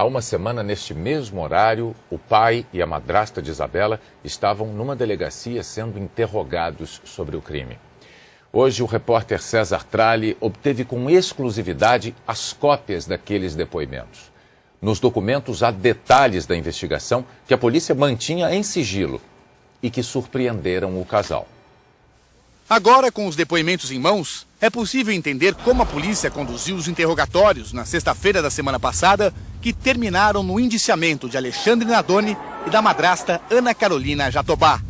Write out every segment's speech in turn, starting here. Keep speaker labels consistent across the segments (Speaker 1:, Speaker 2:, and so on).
Speaker 1: Há uma semana, neste mesmo horário, o pai e a madrasta de Isabela estavam numa delegacia sendo interrogados sobre o crime. Hoje, o repórter César Tralli obteve com exclusividade as cópias daqueles depoimentos. Nos documentos há detalhes da investigação que a polícia mantinha em sigilo e que surpreenderam o casal.
Speaker 2: Agora, com os depoimentos em mãos, é possível entender como a polícia conduziu os interrogatórios na sexta-feira da semana passada, que terminaram no indiciamento de Alexandre Nardoni e da madrasta Ana Carolina Jatobá.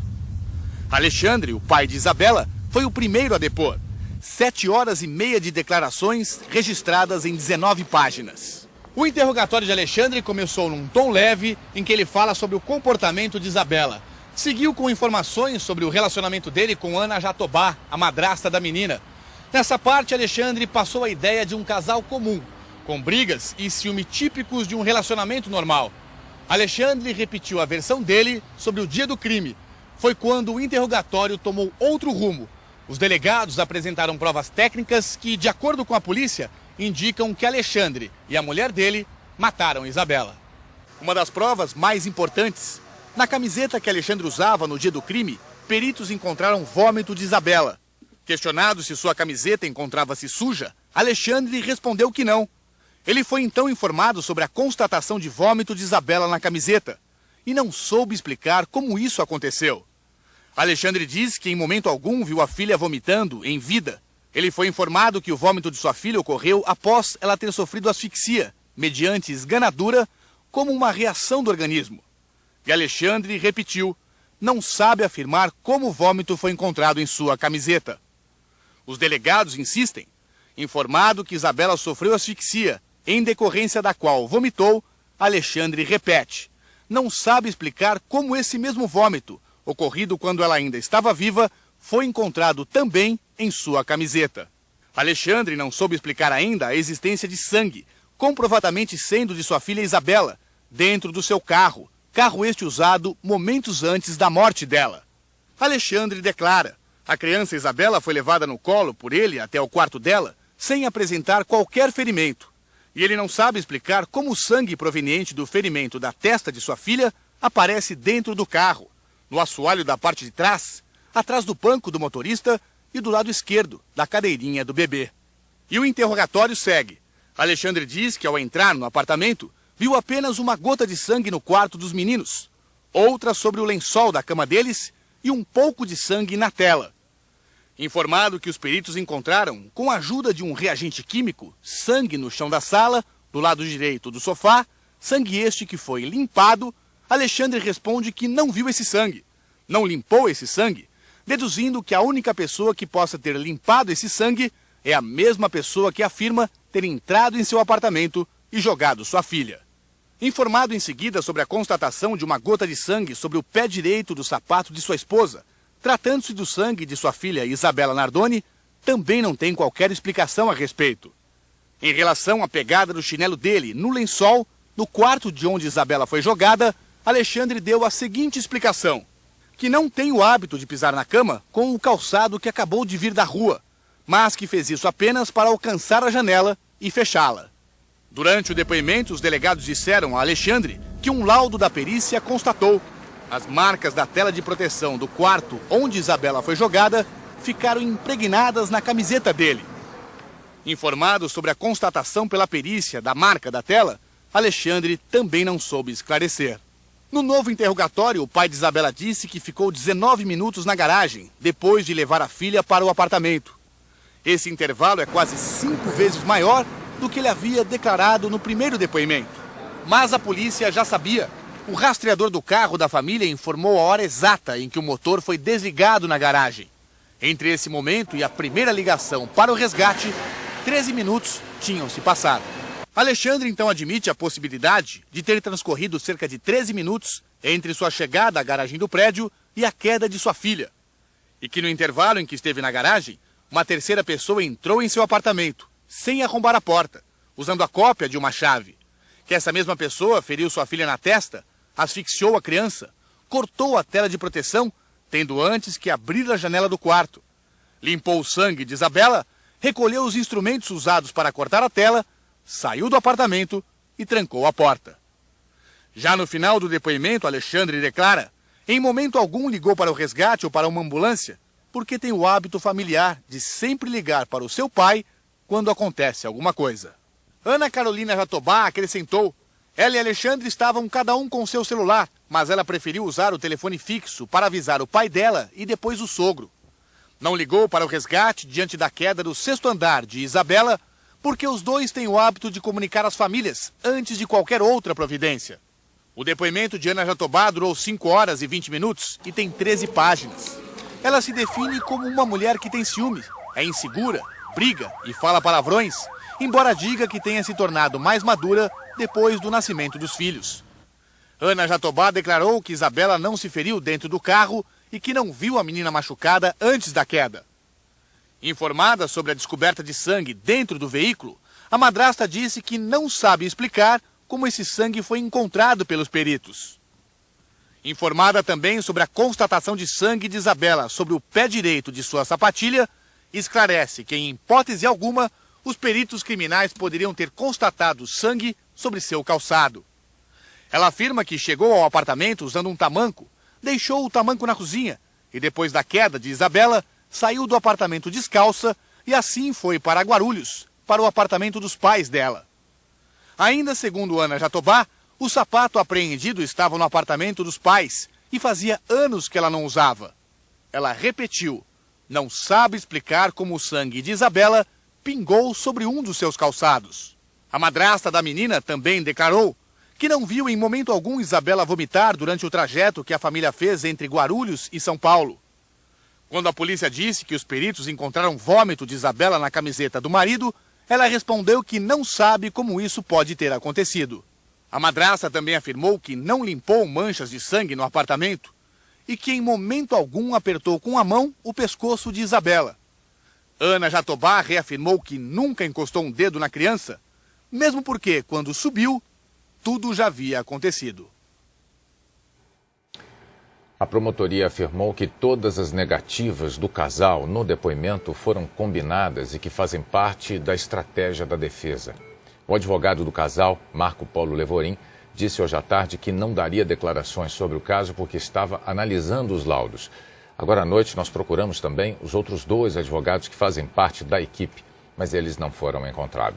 Speaker 2: Alexandre, o pai de Isabela, foi o primeiro a depor. 7 horas e meia de declarações registradas em 19 páginas. O interrogatório de Alexandre começou num tom leve, em que ele fala sobre o comportamento de Isabela. Seguiu com informações sobre o relacionamento dele com Ana Jatobá, a madrasta da menina. Nessa parte, Alexandre passou a ideia de um casal comum, com brigas e ciúme típicos de um relacionamento normal. Alexandre repetiu a versão dele sobre o dia do crime. Foi quando o interrogatório tomou outro rumo. Os delegados apresentaram provas técnicas que, de acordo com a polícia, indicam que Alexandre e a mulher dele mataram Isabela. Uma das provas mais importantes: na camiseta que Alexandre usava no dia do crime, peritos encontraram vômito de Isabela. Questionado se sua camiseta encontrava-se suja, Alexandre respondeu que não. Ele foi então informado sobre a constatação de vômito de Isabela na camiseta e não soube explicar como isso aconteceu. Alexandre diz que em momento algum viu a filha vomitando em vida. Ele foi informado que o vômito de sua filha ocorreu após ela ter sofrido asfixia, mediante esganadura, como uma reação do organismo. E Alexandre repetiu, não sabe afirmar como o vômito foi encontrado em sua camiseta. Os delegados insistem. Informado que Isabela sofreu asfixia, em decorrência da qual vomitou, Alexandre repete. Não sabe explicar como esse mesmo vômito, ocorrido quando ela ainda estava viva, foi encontrado também em sua camiseta. Alexandre não soube explicar ainda a existência de sangue, comprovadamente sendo de sua filha Isabela, dentro do seu carro este usado momentos antes da morte dela. Alexandre declara: a criança Isabela foi levada no colo por ele até o quarto dela, sem apresentar qualquer ferimento. E ele não sabe explicar como o sangue proveniente do ferimento da testa de sua filha aparece dentro do carro, no assoalho da parte de trás, atrás do banco do motorista e do lado esquerdo da cadeirinha do bebê. E o interrogatório segue. Alexandre diz que ao entrar no apartamento, viu apenas uma gota de sangue no quarto dos meninos, outra sobre o lençol da cama deles e um pouco de sangue na tela. Informado que os peritos encontraram, com a ajuda de um reagente químico, sangue no chão da sala, do lado direito do sofá, sangue este que foi limpado, Alexandre responde que não viu esse sangue, não limpou esse sangue, deduzindo que a única pessoa que possa ter limpado esse sangue é a mesma pessoa que afirma ter entrado em seu apartamento e jogado sua filha. Informado em seguida sobre a constatação de uma gota de sangue sobre o pé direito do sapato de sua esposa, tratando-se do sangue de sua filha Isabela Nardoni, também não tem qualquer explicação a respeito. Em relação à pegada do chinelo dele no lençol, no quarto de onde Isabela foi jogada, Alexandre deu a seguinte explicação: que não tem o hábito de pisar na cama com o calçado que acabou de vir da rua, mas que fez isso apenas para alcançar a janela e fechá-la. Durante o depoimento, os delegados disseram a Alexandre que um laudo da perícia constatou: as marcas da tela de proteção do quarto onde Isabela foi jogada ficaram impregnadas na camiseta dele. Informado sobre a constatação pela perícia da marca da tela, Alexandre também não soube esclarecer. No novo interrogatório, o pai de Isabela disse que ficou 19 minutos na garagem, depois de levar a filha para o apartamento. Esse intervalo é quase 5 vezes maior do que ele havia declarado no primeiro depoimento. Mas a polícia já sabia. O rastreador do carro da família informou a hora exata em que o motor foi desligado na garagem. Entre esse momento e a primeira ligação para o resgate, 13 minutos tinham se passado. Alexandre então admite a possibilidade de ter transcorrido cerca de 13 minutos entre sua chegada à garagem do prédio e a queda de sua filha. E que no intervalo em que esteve na garagem, uma terceira pessoa entrou em seu apartamento, sem arrombar a porta, usando a cópia de uma chave. Que essa mesma pessoa feriu sua filha na testa, asfixiou a criança, cortou a tela de proteção, tendo antes que abrir a janela do quarto. Limpou o sangue de Isabela, recolheu os instrumentos usados para cortar a tela, saiu do apartamento e trancou a porta. Já no final do depoimento, Alexandre declara: em momento algum ligou para o resgate ou para uma ambulância, porque tem o hábito familiar de sempre ligar para o seu pai quando acontece alguma coisa. Ana Carolina Jatobá acrescentou: ela e Alexandre estavam cada um com seu celular, mas ela preferiu usar o telefone fixo para avisar o pai dela e depois o sogro. Não ligou para o resgate diante da queda do 6º andar de Isabela, porque os dois têm o hábito de comunicar às famílias antes de qualquer outra providência. O depoimento de Ana Jatobá durou 5 horas e 20 minutos e tem 13 páginas. Ela se define como uma mulher que tem ciúme, é insegura, briga e fala palavrões, embora diga que tenha se tornado mais madura depois do nascimento dos filhos. Ana Jatobá declarou que Isabela não se feriu dentro do carro e que não viu a menina machucada antes da queda. Informada sobre a descoberta de sangue dentro do veículo, a madrasta disse que não sabe explicar como esse sangue foi encontrado pelos peritos. Informada também sobre a constatação de sangue de Isabela sobre o pé direito de sua sapatilha, esclarece que, em hipótese alguma, os peritos criminais poderiam ter constatado sangue sobre seu calçado. Ela afirma que chegou ao apartamento usando um tamanco, deixou o tamanco na cozinha e, depois da queda de Isabela, saiu do apartamento descalça e assim foi para Guarulhos, para o apartamento dos pais dela. Ainda segundo Ana Jatobá, o sapato apreendido estava no apartamento dos pais e fazia anos que ela não usava. Ela repetiu: não sabe explicar como o sangue de Isabela pingou sobre um dos seus calçados. A madrasta da menina também declarou que não viu em momento algum Isabela vomitar durante o trajeto que a família fez entre Guarulhos e São Paulo. Quando a polícia disse que os peritos encontraram vômito de Isabela na camiseta do marido, ela respondeu que não sabe como isso pode ter acontecido. A madrasta também afirmou que não limpou manchas de sangue no apartamento e que em momento algum apertou com a mão o pescoço de Isabela. Ana Jatobá reafirmou que nunca encostou um dedo na criança, mesmo porque, quando subiu, tudo já havia acontecido.
Speaker 1: A promotoria afirmou que todas as negativas do casal no depoimento foram combinadas e que fazem parte da estratégia da defesa. O advogado do casal, Marco Polo Levorim, disse hoje à tarde que não daria declarações sobre o caso porque estava analisando os laudos. Agora à noite nós procuramos também os outros 2 advogados que fazem parte da equipe, mas eles não foram encontrados.